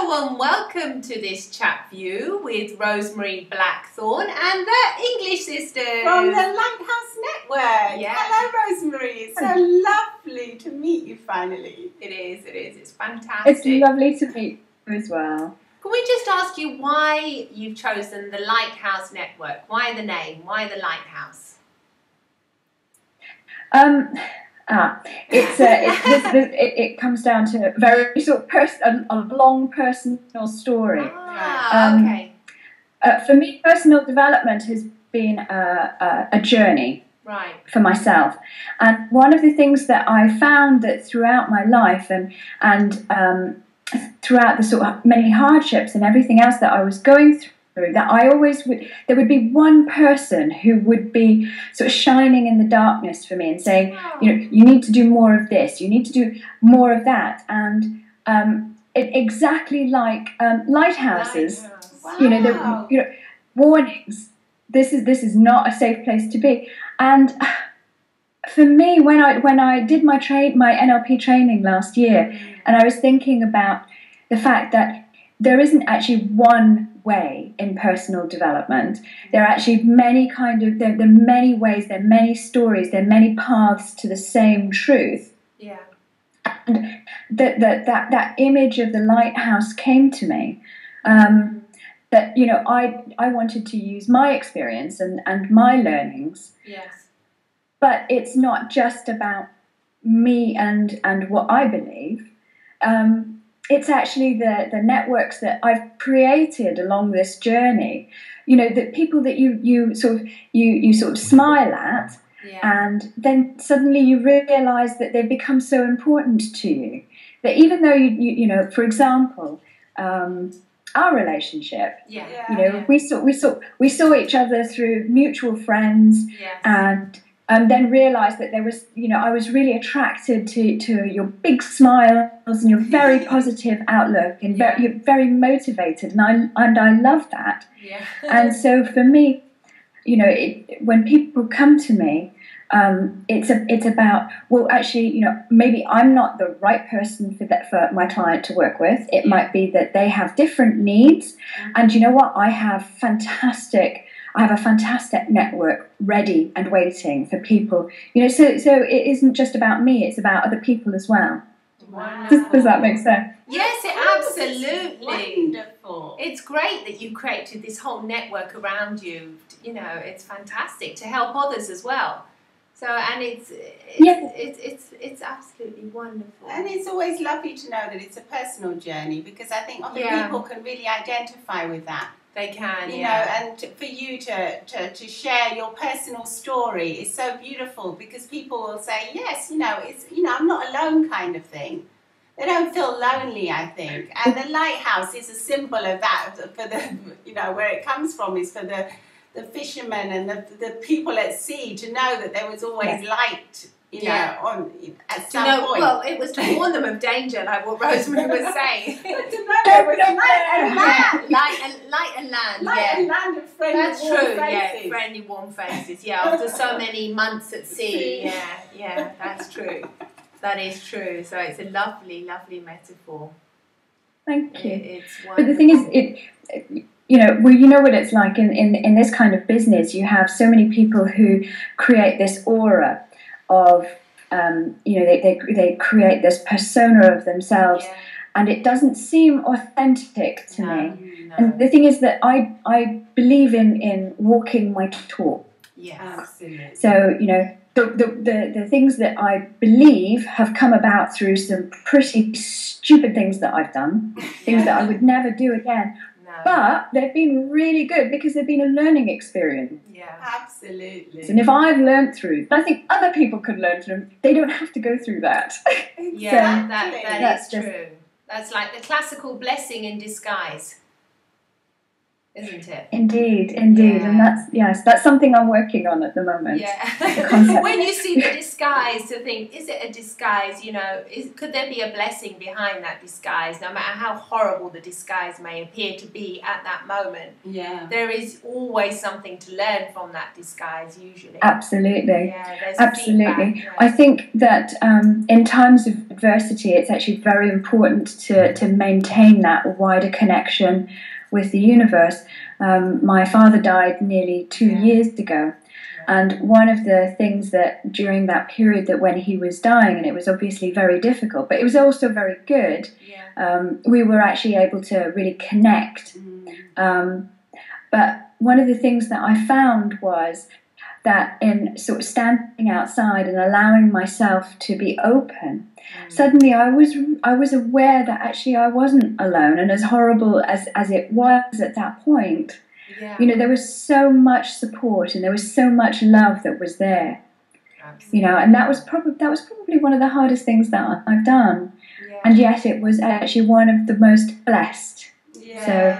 Hello and welcome to this chat view with Rosemarie Blackthorn and the English sisters from the Lighthouse Network. Yeah. Hello, Rosemarie. It's so lovely to meet you finally. It is. It's fantastic. It's lovely to meet you as well. Can we just ask you why you've chosen the Lighthouse Network? Why the name? Why the Lighthouse? It comes down to a very sort of a long personal story. Okay. For me, personal development has been a journey, Right. for myself, and one of the things that I found that throughout my life and throughout the sort of many hardships and everything else that I was going through, that I always there would be one person who would be sort of shining in the darkness for me and saying, you know, you need to do more of this, you need to do more of that, and exactly like lighthouses, Wow. you know, warnings. This is not a safe place to be. And for me, when I did my NLP training last year, and I was thinking about the fact that there isn't actually one way in personal development. There are actually many there are many ways, there are many stories, there are many paths to the same truth. Yeah. And that image of the lighthouse came to me. That, you know, I wanted to use my experience and my learnings. Yes. But it's not just about me and what I believe. It's actually the networks that I've created along this journey. You know, the people that you sort of smile at, Yeah. and then suddenly you realise that they've become so important to you. That even though you know, for example, our relationship, Yeah. you know, we saw each other through mutual friends, Yes. and then realised that there was, you know, I was really attracted to your big smiles and your very positive outlook, and you're very motivated, and I love that. Yeah. And so for me, you know, when people come to me, it's about, well, actually, you know, maybe I'm not the right person for my client to work with. It might be that they have different needs, and you know what? I have a fantastic network ready and waiting for people. You know, so it isn't just about me; it's about other people as well. Wow. Does that make sense? Yes, it absolutely. Wonderful. It's great that you created this whole network around you. You know, it's fantastic to help others as well. So, and it's absolutely wonderful. And it's always lovely to know that it's a personal journey, because I think other people can really identify with that. They can, you know, and for you to share your personal story is so beautiful, because people will say, yes, you know, it's, you know, I'm not alone kind of thing. They don't feel lonely, I think. And the lighthouse is a symbol of that, for the, you know, where it comes from is for the fishermen and the people at sea to know that there was always light, you know, on at some point. Well, it was to warn them of danger, like what Rosemarie was saying. But to know there was light and land. Light and land, Light and land of friendly, that's warm true, faces. yeah, friendly, warm faces. Yeah, after so many months at sea, yeah, that's true. That is true. So it's a lovely, lovely metaphor. Thank you. It's wonderful. But the thing is, you know, well, you know what it's like in this kind of business. You have so many people who create this aura of, you know, they create this persona of themselves, and it doesn't seem authentic to me. No. And the thing is that I believe in walking my talk. Yes. Absolutely. So, you know, the things that I believe have come about through some pretty stupid things that I've done, things that I would never do again. No. But they've been really good because they've been a learning experience. Yeah. Absolutely. And if I've learned through, I think other people could learn through them. They don't have to go through that. Yeah, So that is true. That's like the classical blessing in disguise. isn't it? Indeed, Yeah. and that's something I'm working on at the moment. Yeah. When you see the disguise, to think, is it a disguise? You know, could there be a blessing behind that disguise? No matter how horrible the disguise may appear to be at that moment, there is always something to learn from that disguise. Usually, absolutely, there's absolutely. feedback, I think that in times of adversity, it's actually very important to maintain that wider connection with the universe. My father died nearly 2 years ago, and one of the things that during that period, that when he was dying, and it was obviously very difficult, but it was also very good, we were actually able to really connect. But one of the things that I found was that in sort of standing outside and allowing myself to be open, suddenly I was aware that actually I wasn't alone, and as horrible as it was at that point, you know, there was so much support and there was so much love that was there. Absolutely. You know, and that was probably one of the hardest things that I've done, and yet it was actually one of the most blessed. So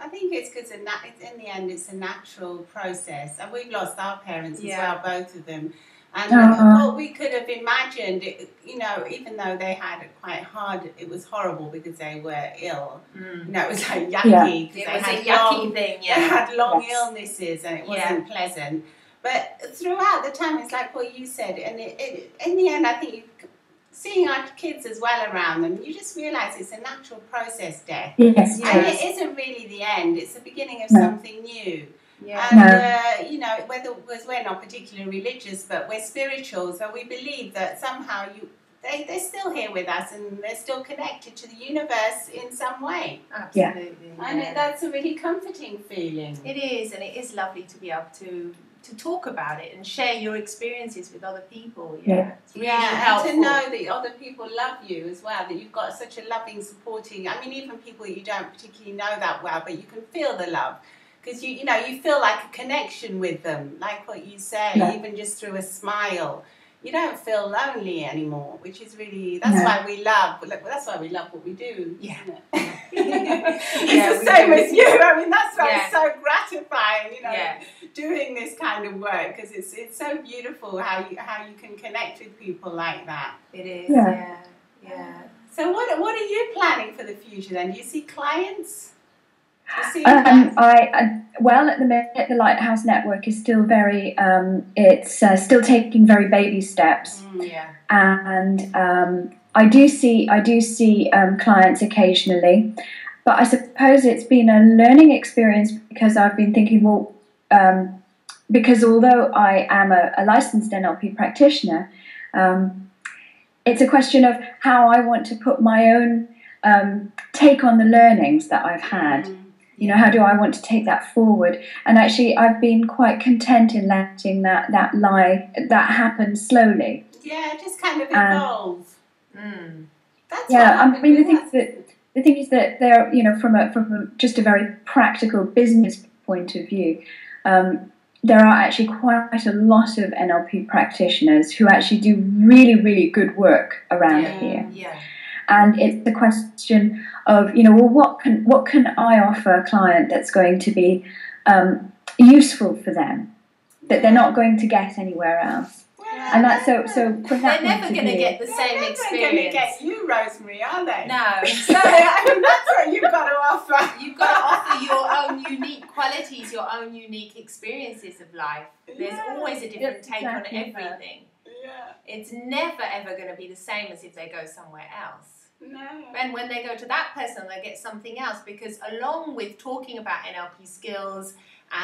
I think it's because in the end it's a natural process, and we've lost our parents as well, both of them. And what we could have imagined, you know, even though they had it quite hard, it was horrible because they were ill. You know, it was like yucky. It was a yucky thing, They had long illnesses and it wasn't pleasant. But throughout the time, it's like what you said, and in the end, I think seeing our kids as well around them, you just realise it's a natural process, death. Yes. And it isn't really the end, it's the beginning of something new. And, you know, because we're not particularly religious, but we're spiritual, so we believe that somehow they're still here with us and they're still connected to the universe in some way. Absolutely. And that's a really comforting feeling. It is, and it is lovely to be able to talk about it and share your experiences with other people. It's really helpful. And to know that other people love you as well, that you've got such a loving, supporting, I mean, even people that you don't particularly know that well, but you can feel the love. Because you know, you feel like a connection with them, like what you say, even just through a smile. You don't feel lonely anymore, which is really, that's why we love what we do, isn't it? It's the same as you. I mean, that's why it's so gratifying, you know, doing this kind of work, because it's so beautiful how you can connect with people like that. It is, yeah. So what are you planning for the future then? Do you see clients? Well, at the minute, the Lighthouse Network is still very, it's still taking very baby steps. And I do see clients occasionally, but I suppose it's been a learning experience, because I've been thinking, well, because although I am a licensed NLP practitioner, it's a question of how I want to put my own take on the learnings that I've had. You know, how do I want to take that forward? And actually, I've been quite content in letting that happen slowly. Yeah, just kind of evolve. That's I mean, the thing is that they're, you know, from just a very practical business point of view, there are actually quite a lot of NLP practitioners who actually do really, really good work around here. And it's the question of, you know, well, what can I offer a client that's going to be useful for them, that they're not going to get anywhere else? And that's so from that they're never going to get the same experience. They're never going to get you, Rosemary, are they? No. So I mean, that's what you've got to offer. You've got to offer your own unique qualities, your own unique experiences of life. There's always a different take on everything. It's never ever going to be the same as if they go somewhere else. No. And when they go to that person, they get something else, because along with talking about NLP skills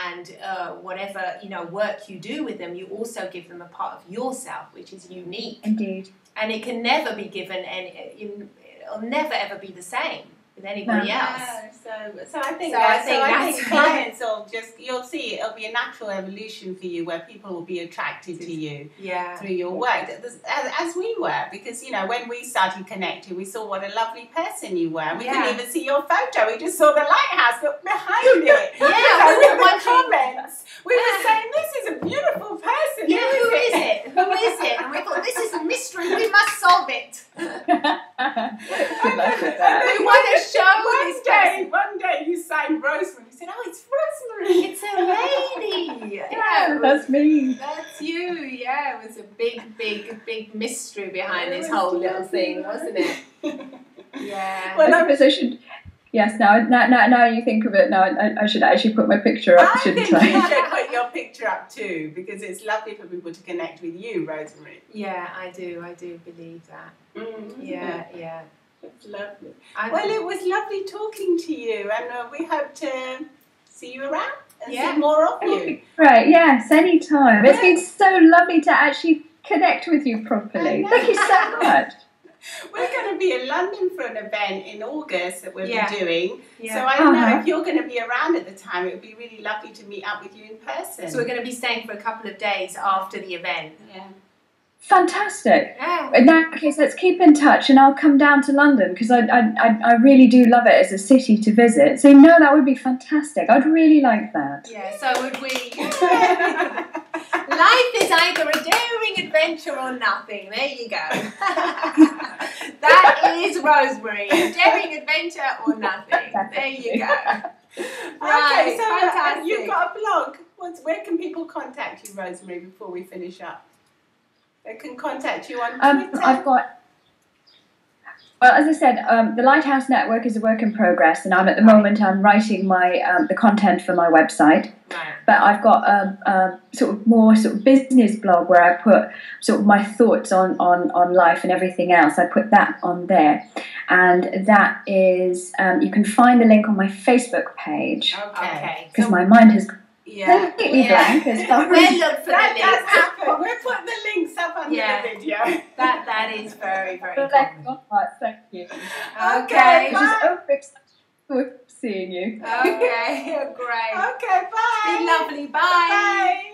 and whatever, you know, work you do with them, you also give them a part of yourself which is unique. Indeed. And it can never be given, it'll never ever be the same with anybody else. So I think clients will you'll see it'll be a natural evolution for you, where people will be attracted to you through your work, as we were, because, you know, when we started connecting, we saw what a lovely person you were. We couldn't even see your photo, we just saw the lighthouse, but behind it, we were the comments, we were saying, this is a beautiful person. Who is it? Who is it? And we thought, this is a mystery, we must solve it. We want to show one day you signed Rosemarie. You said, oh, it's Rosemary. It's a lady. Yeah, that's me. That's you. Yeah, it was a big mystery behind this whole little thing, wasn't it? Yeah. Well, I suppose I should. Yes, now you think of it, now I should actually put my picture up, shouldn't I? I think you should put your picture up too, because it's lovely for people to connect with you, Rosemarie. Yeah, I do believe that. Mm-hmm. Yeah. It's lovely. Well, it was lovely talking to you, and we hope to see you around and see more of you. Right, yes, anytime. It's been so lovely to actually connect with you properly. Thank you so much. We're going to be in London for an event in August that we'll be doing. Yeah. So I don't know if you're going to be around at the time. It would be really lovely to meet up with you in person. So we're going to be staying for a couple of days after the event. Yeah. Fantastic. Yeah. In that case, let's keep in touch, and I'll come down to London because I really do love it as a city to visit. So no, that would be fantastic. I'd really like that. Yeah. So would we. Life is either a daring adventure or nothing. There you go. That is Rosemary. A daring adventure or nothing. There you go. Right. Okay, so fantastic. you've got a blog. Where can people contact you, Rosemary, before we finish up? They can contact you on Twitter. I've got. Well, as I said, the Lighthouse Network is a work in progress, and at the moment I'm writing my the content for my website. Right. But I've got a sort of more sort of business blog where I put sort of my thoughts on life and everything else. I put that on there, and that is you can find the link on my Facebook page. Okay. Because my mind has completely blank as far We'll as look for the that links. does happen. We're putting the links up under the video. That is very common. Thank you. Okay. It's seeing you. Okay. Great. Okay. Bye. It's been lovely. Bye. Bye.